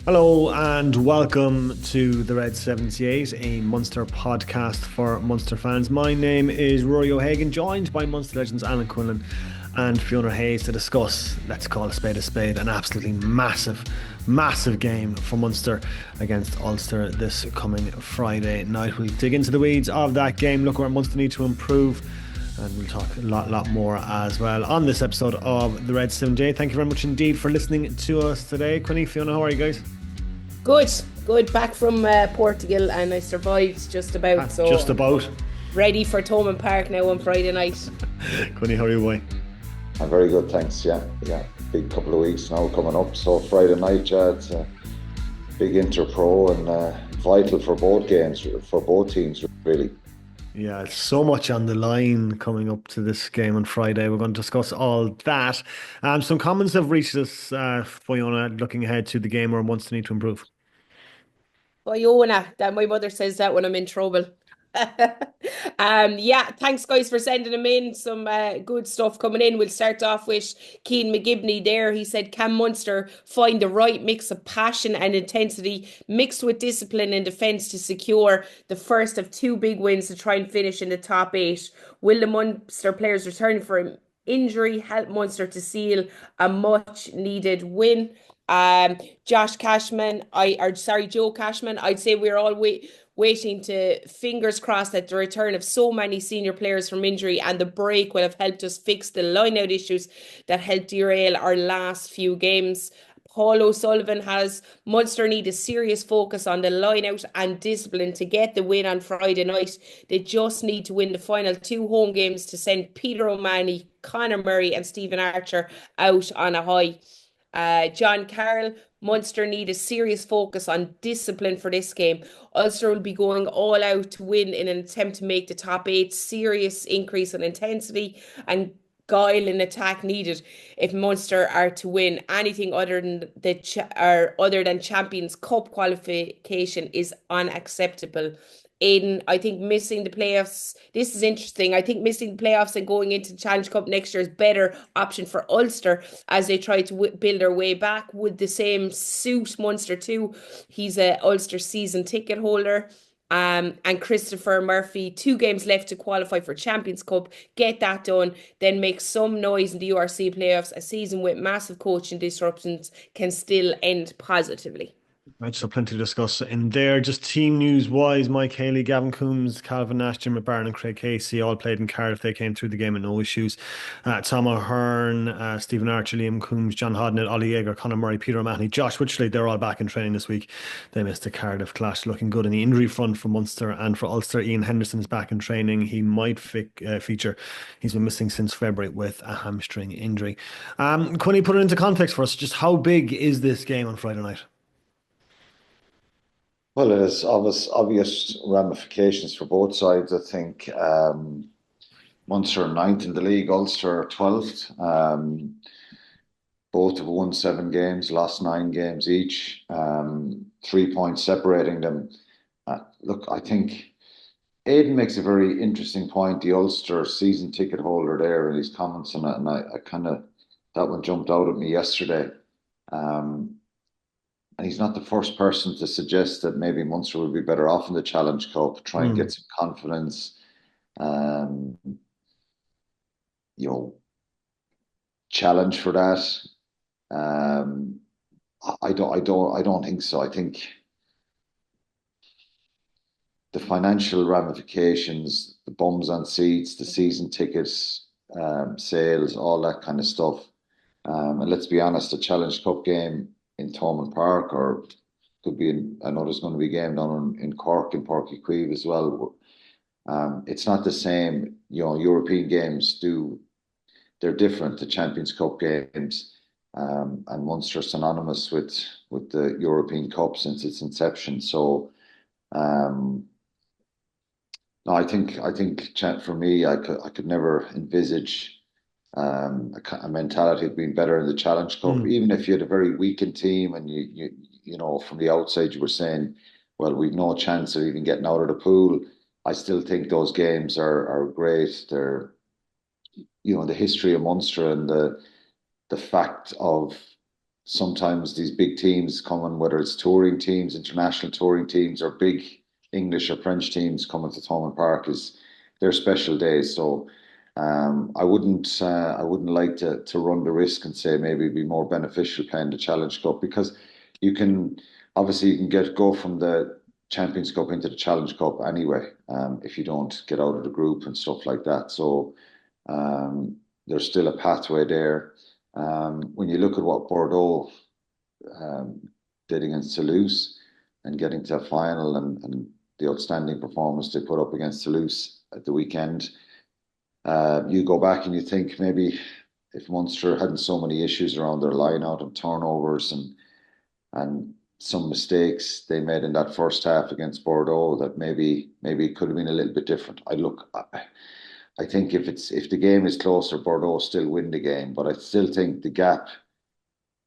Hello and welcome to the Red 78, a Munster podcast for Munster fans. My name is Rory O'Hagan, joined by Munster legends Alan Quinlan and Fiona Hayes to discuss, let's call a spade, an absolutely massive game for Munster against Ulster this coming Friday night. We'll dig into the weeds of that game, look where Munster need to improve, and we'll talk a lot more as well on this episode of the Red 78. Thank you very much indeed for listening to us today. Quinny, Fiona, how are you guys? Good, good. Back from Portugal, and I survived just about. So Just about. ready for Thomond Park now on Friday night. Quinny, how are you, boy? I'm very good, thanks. Yeah. Big couple of weeks now coming up. So Friday night, it's a big inter-pro and vital for both games, for both teams, really. Yeah, so much on the line coming up to this game on Friday. We're going to discuss all that. Some comments have reached us, Fiona, looking ahead to the game where Munster need to improve. Fiona, that my mother says that when I'm in trouble. Yeah, thanks guys for sending them in. Some good stuff coming in. We'll start off with Keane McGibney there. He said, can Munster find the right mix of passion and intensity mixed with discipline in defence to secure the first of two big wins to try and finish in the top eight? Will the Munster players returning from injury help Munster to seal a much needed win? Josh Cashman, Joe Cashman, I'd say we're all waiting to fingers crossed that the return of so many senior players from injury and the break will have helped us fix the line-out issues that helped derail our last few games. Paul O'Sullivan has Munster need a serious focus on the line-out and discipline to get the win on Friday night. They just need to win the final two home games to send Peter O'Mahony, Conor Murray and Stephen Archer out on a high. John Carroll, Munster need a serious focus on discipline for this game. Ulster will be going all out to win in an attempt to make the top eight. Serious increase in intensity and guile in attack needed if Munster are to win. Anything other than other than Champions Cup qualification is unacceptable. Aidan, I think missing the playoffs. This is interesting. I think missing the playoffs and going into the Challenge Cup next year is better option for Ulster as they try to build their way back. Would the same suit Munster too? He's a Ulster season ticket holder. And Christopher Murphy, 2 games left to qualify for Champions Cup. Get that done, then make some noise in the URC playoffs. A season with massive coaching disruptions can still end positively. Right, so plenty to discuss in there. Just team news wise, Mike Haley, Gavin Coombs, Calvin Nash, Jim McBarron, and Craig Casey all played in Cardiff. They came through the game with no issues. Tom O'Hearn, Stephen Archer, Liam Coombs, John Hodnett, Ollie Yeager, Conor Murray, Peter O'Mahony, Josh Wycherley, they're all back in training this week. They missed the Cardiff clash. Looking good in the injury front for Munster and for Ulster. Ian Henderson's back in training. He might feature. He's been missing since February with a hamstring injury. Quinny, put it into context for us. Just how big is this game on Friday night? Well, it has obvious ramifications for both sides. I think Munster are ninth in the league, Ulster are 12th. Both have won 7 games, lost 9 games each. 3 points separating them. Look, I think Aidan makes a very interesting point. The Ulster season ticket holder there and his comments on it, and I kind of that one jumped out at me yesterday. Um, and he's not the first person to suggest that maybe Munster would be better off in the Challenge Cup, try and get some confidence, um, you know, challenge for that. Um, I don't think so. I think the financial ramifications, the bums on seats, the season tickets, sales, all that kind of stuff. And let's be honest, the Challenge Cup game in Thomond Park, or could be I know there's going to be a game down in Cork in Páirc Uí Chaoimh as well. It's not the same. European games they're different. The Champions Cup games, and Munster synonymous with the European Cup since its inception. So, no, I think for me, I could never envisage a mentality of being better in the Challenge Cup, Mm. even if you had a very weakened team and you from the outside you were saying, well, we've no chance of even getting out of the pool. I still think those games are great. They're the history of Munster and the fact of sometimes these big teams coming, whether it's touring teams, international touring teams, or big English or French teams coming to Thomond Park, is their special days. So I wouldn't like to run the risk and say maybe it'd be more beneficial playing the Challenge Cup, because you can obviously you can go from the Champions Cup into the Challenge Cup anyway, if you don't get out of the group and stuff like that. So there's still a pathway there. When you look at what Bordeaux um, did against Toulouse and getting to a final, and the outstanding performance they put up against Toulouse at the weekend, you go back and you think maybe if Munster hadn't so many issues around their line out and turnovers and some mistakes they made in that first half against Bordeaux, that maybe it could have been a little bit different. I think if the game is closer, Bordeaux still win the game, but I still think the gap.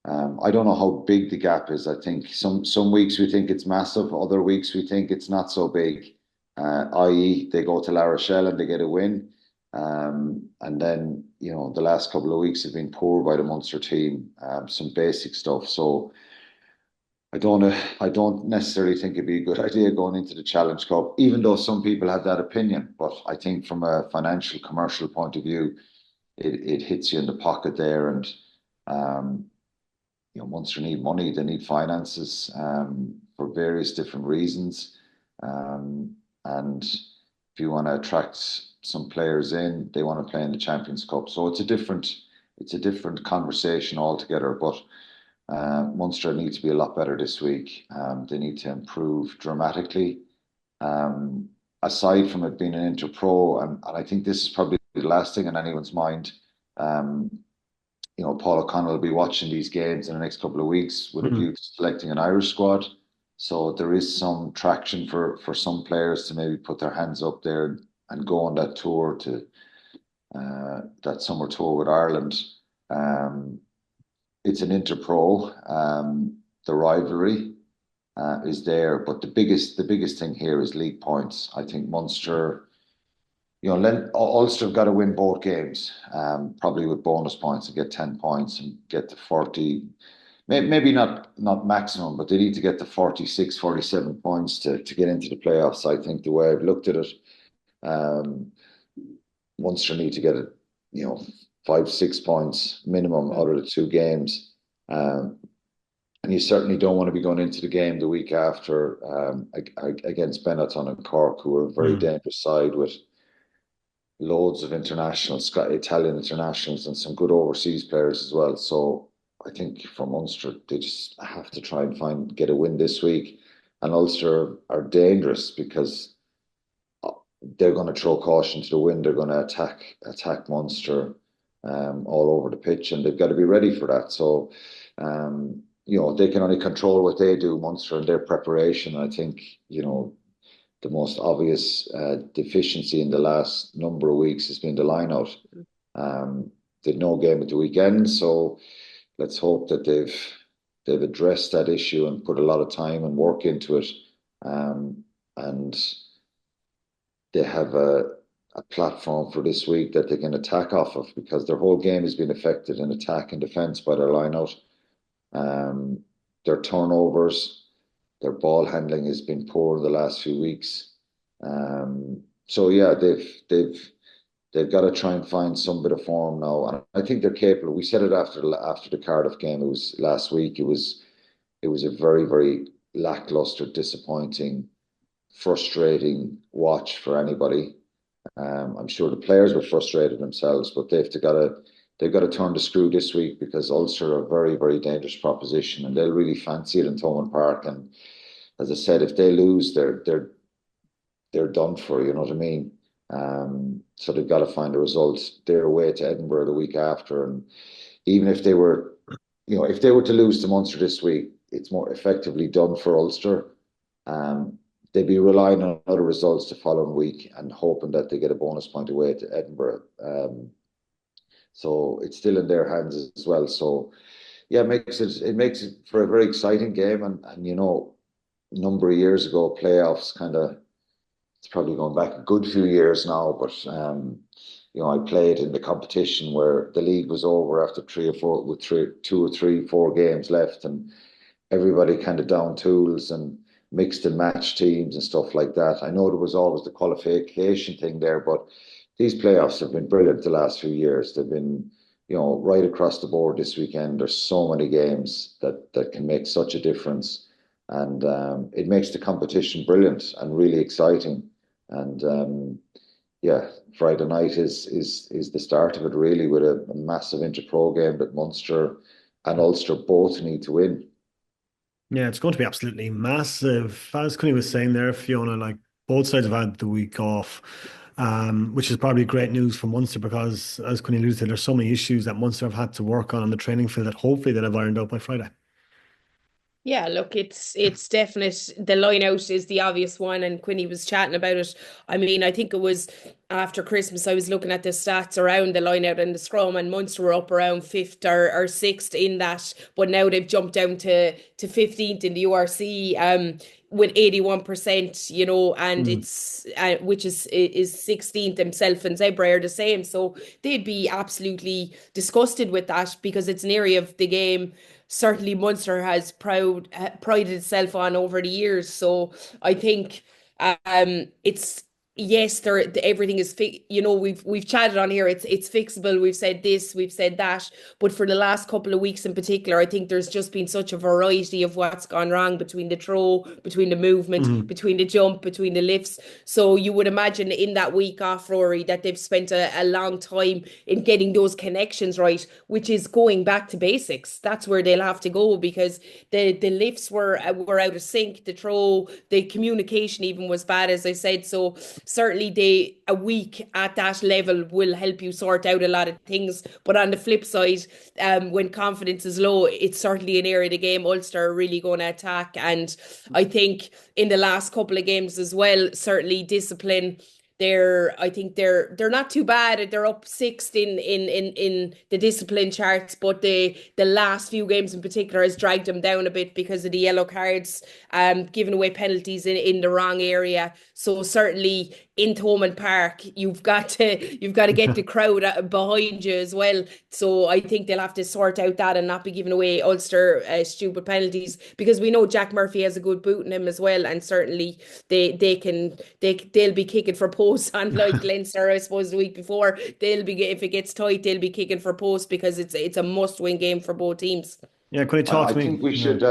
I don't know how big the gap is. I think some weeks we think it's massive, other weeks we think it's not so big. I.e., they go to La Rochelle and they get a win, and then the last couple of weeks have been poor by the Munster team. Some basic stuff. So I don't necessarily think it'd be a good idea going into the Challenge Cup, even though some people have that opinion. But I think from a financial, commercial point of view, it hits you in the pocket there, and um, Munster need money, they need finances, for various different reasons, and if you want to attract some players in, they want to play in the Champions Cup. So it's a different conversation altogether. But Munster need to be a lot better this week. They need to improve dramatically. Aside from it being an inter-pro, and I think this is probably the last thing on anyone's mind. Paul O'Connell will be watching these games in the next couple of weeks with a view to selecting an Irish squad. So there is some traction for some players to maybe put their hands up there and go on that tour, to that summer tour with Ireland. It's an inter-pro. The rivalry is there, but the biggest thing here is league points. I think Munster, Ulster have got to win both games, probably with bonus points, and get 10 points and get to 40. Maybe not maximum, but they need to get to 46, 47 points to get into the playoffs. I think the way I've looked at it, Munster need to get it, 5, 6 points minimum out of the two games. And you certainly don't want to be going into the game the week after against Benetton and Cork, who are a very dangerous side with loads of internationals, Italian internationals, and some good overseas players as well. So I think for Munster, they just have to try and get a win this week. And Ulster are dangerous because they're going to throw caution to the wind. They're going to attack Munster all over the pitch, and they've got to be ready for that. So, they can only control what they do, Munster, and their preparation. I think, the most obvious deficiency in the last number of weeks has been the line-out. Did no game at the weekend, so let's hope that they've addressed that issue and put a lot of time and work into it, and they have a platform for this week that they can attack off of, because their whole game has been affected in attack and defence by their line-out. Their turnovers, their ball handling has been poor in the last few weeks. So yeah, they've got to try and find some bit of form now, and I think they're capable. We said it after the Cardiff game. It was last week. It was a very, very lackluster, disappointing, frustrating watch for anybody. I'm sure the players were frustrated themselves, but they've got to turn the screw this week, because Ulster are a very, very dangerous proposition, and they'll really fancy it in Thomond Park. And as I said, if they lose, they're done for. You know what I mean? So they've got to find a result. They're away to Edinburgh the week after, and even if they were, if they were to lose to Munster this week, it's more effectively done for Ulster. They'd be relying on other results the following week and hoping that they get a bonus point away to Edinburgh. So it's still in their hands as well. So yeah, it makes it for a very exciting game. And a number of years ago, playoffs it's probably going back a good few years now, but I played in the competition where the league was over after 3 or 4, with 2 or 3, 4 games left, and everybody kind of down tools and mixed and matched teams and stuff like that. I know there was always the qualification thing there, but these playoffs have been brilliant the last few years. They've been, right across the board this weekend. There's so many games that can make such a difference, and it makes the competition brilliant and really exciting. And yeah, Friday night is the start of it, really, with a massive inter-pro game that Munster and Ulster both need to win. Yeah, it's going to be absolutely massive. As Connie was saying there, Fiona, like both sides have had the week off, which is probably great news for Munster because, as Connie alluded to, there's so many issues that Munster have had to work on the training field that hopefully they'll have ironed out by Friday. Yeah, look, it's definite. The line out is the obvious one, and Quinny was chatting about it. I mean, I think it was after Christmas. I was looking at the stats around the line out and the scrum, and Munster were up around fifth or sixth in that, but now they've jumped down to 15th in the URC. With 81%, and Mm. it's which is 16th themselves, and Zebra are the same. So they'd be absolutely disgusted with that because it's an area of the game certainly Munster has prided itself on over the years. So I think it's yes, everything is we've chatted on here. It's fixable. We've said this, we've said that, but for the last couple of weeks in particular, I think there's just been such a variety of what's gone wrong between the throw, between the movement, Mhm. between the jump, between the lifts. So you would imagine in that week off, Rory, that they've spent a long time in getting those connections right, which is going back to basics. That's where they'll have to go because the lifts were out of sync. The throw, the communication even was bad, as I said. So certainly a week at that level will help you sort out a lot of things. But on the flip side, when confidence is low, it's certainly an area of the game Ulster are really going to attack. And I think in the last couple of games as well, certainly discipline. I think they're not too bad. They're up sixth in the discipline charts, but the last few games in particular has dragged them down a bit because of the yellow cards, giving away penalties in the wrong area. So certainly in Thomond Park, you've got to get the crowd behind you as well. So I think they'll have to sort out that and not be giving away Ulster stupid penalties because we know Jack Murphy has a good boot in him as well, and certainly they'll be kicking for posts unlike Leinster, I suppose, the week before. They'll be if it gets tight, they'll be kicking for posts because it's a must-win game for both teams. Yeah, Connie, talk I to me. think we Yeah. should.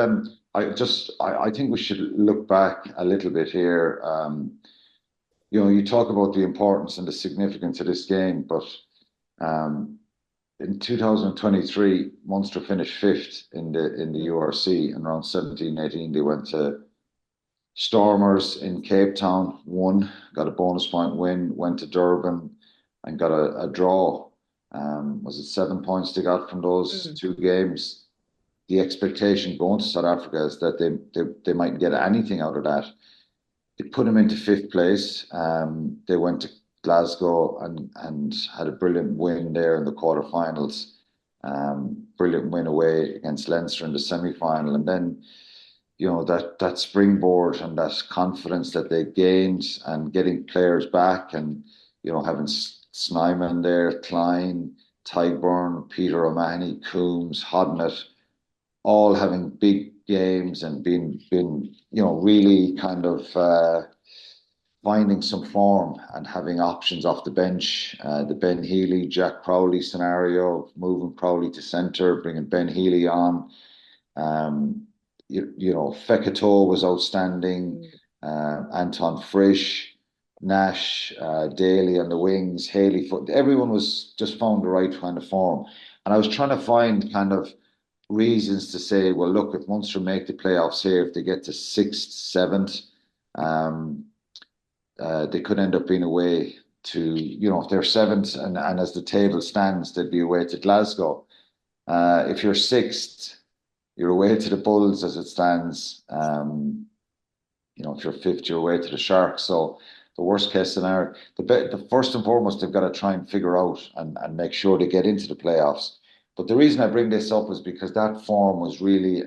I think we should look back a little bit here. You talk about the importance and the significance of this game, but um, in 2023, Munster finished fifth in the URC, and around 17-18 they went to Stormers in Cape Town, won, got a bonus point win, went to Durban and got a draw. Was it 7 points they got from those Mm. two games? The expectation going to South Africa is that they mightn't get anything out of that. They put them into fifth place. They went to Glasgow and had a brilliant win there in the quarterfinals. Brilliant win away against Leinster in the semi-final, and then that springboard and that confidence that they gained and getting players back, and having Snyman there, Klein, Tyburn, Peter O'Mahony, Coombs, Hodnett, all having big games and being really kind of finding some form and having options off the bench. The Ben Healy, Jack Crowley scenario, moving Crowley to centre, bringing Ben Healy on. Fekito was outstanding. Anton Frisch, Nash, Daly on the wings, Haley Foot. Everyone was just found the right kind of form. And I was trying to find kind of reasons to say, well, look, if Munster make the playoffs here, if they get to sixth, seventh, they could end up being away to, if they're seventh and as the table stands, they'd be away to Glasgow. If you're sixth, you're away to the Bulls as it stands. If you're fifth, you're away to the Sharks. So the worst case scenario, the first and foremost, they've got to try and figure out and make sure they get into the playoffs. But the reason I bring this up is because that form was really,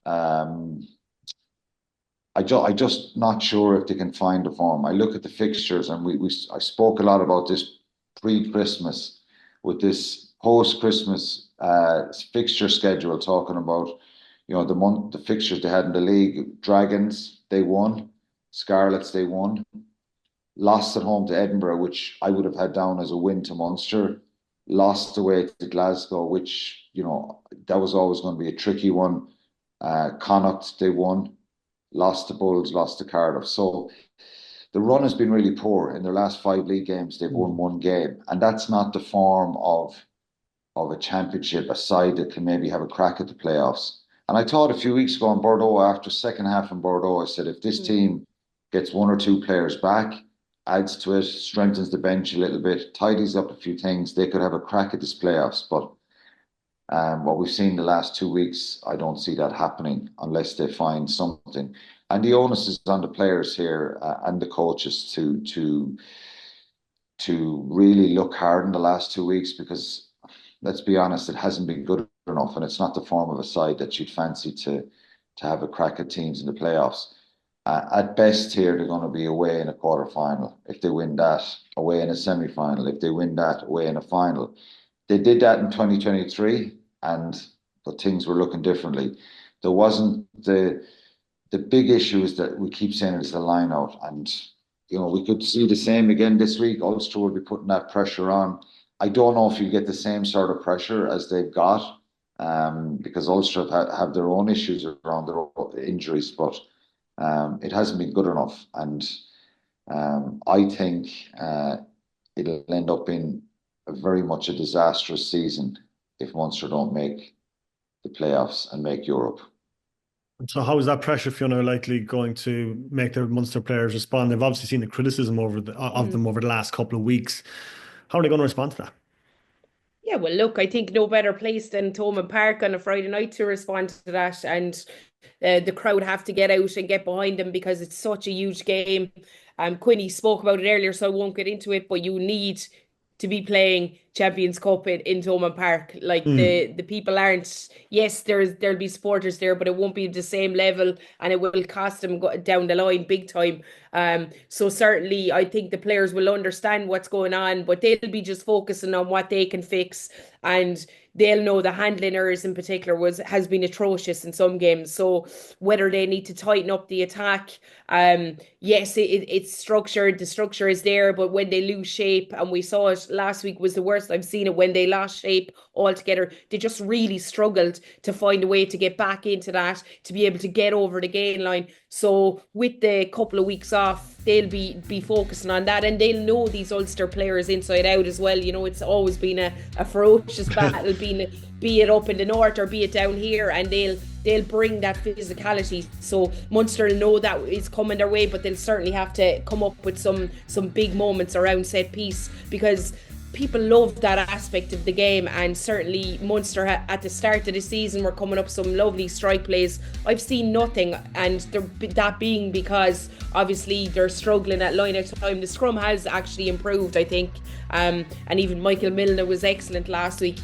I just not sure if they can find the form. I look at the fixtures, and I spoke a lot about this pre-Christmas with this post-Christmas fixture schedule, talking about, the fixtures they had in the league. Dragons, they won. Scarlets, they won. Lost at home to Edinburgh, which I would have had down as a win to Munster. Lost away to Glasgow, which, that was always going to be a tricky one. Connacht, they won. Lost to Bulls, lost to Cardiff. So the run has been really poor. In their last 5 league games, they've won 1 game. And that's not the form of a championship, a side that can maybe have a crack at the playoffs. And I thought a few weeks ago in Bordeaux, after second half in Bordeaux, I said, if this team gets 1 or 2 players back, adds to it, strengthens the bench a little bit, tidies up a few things, they could have a crack at this playoffs. But what we've seen the last 2 weeks, I don't see that happening unless they find something. And the onus is on the players here and the coaches to really look hard in the last 2 weeks, because let's be honest, it hasn't been good enough, and it's not the form of a side that you'd fancy to have a crack at teams in the playoffs. At best here, they're going to be away in a quarter-final. If they win that, away in a semi-final. If they win that, away in a final. They did that in 2023, but things were looking differently. There wasn't the big issue is that we keep saying it's the line-out, and we could see the same again this week. Ulster will be putting that pressure on. I don't know if you get the same sort of pressure as they've got, because Ulster have their own issues around their injuries, but it hasn't been good enough. And I think it'll end up being very much a disastrous season if Munster don't make the playoffs and make Europe. So how is that pressure, Fiona, likely going to make the Munster players respond? They've obviously seen the criticism of them over the llast couple of weeks. How are they going to respond to that? Yeah, well, look, I think no better place than Thomond Park on a Friday night to respond to that. And the crowd have to get out and get behind them because it's such a huge game. Quinny spoke about it earlier, so I won't get into it, but you need to be playing Champions Cup in Thomond Park. Like the people aren't, yes, there'll be supporters there, but it won't be the same level, and it will cost them down the line big time. So certainly I think the players will understand what's going on, but they'll be just focusing on what they can fix, and they'll know the handling errors in particular has been atrocious in some games. So whether they need to tighten up the attack, yes, it's structured. The structure is there, but when they lose shape, and we saw it last week was the worst I've seen it, when they lost shape altogether, they just really struggled to find a way to get back into that, to be able to get over the gain line. So with the couple of weeks off, they'll be focusing on that, and they'll know these Ulster players inside out as well. It's always been a ferocious battle, be it up in the north or be it down here, and they'll bring that physicality. So Munster will know that is coming their way, but they'll certainly have to come up with some big moments around set piece, because people love that aspect of the game. And certainly Munster at the start of the season were coming up some lovely strike plays. I've seen nothing, and that being because obviously they're struggling at line out time. The scrum has actually improved, I think, and even Michael Milner was excellent last week.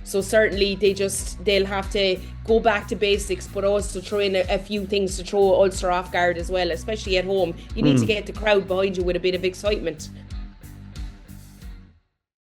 So certainly they'll have to go back to basics, but also throw in a few things to throw Ulster off guard as well, especially at home. You need to get the crowd behind you with a bit of excitement.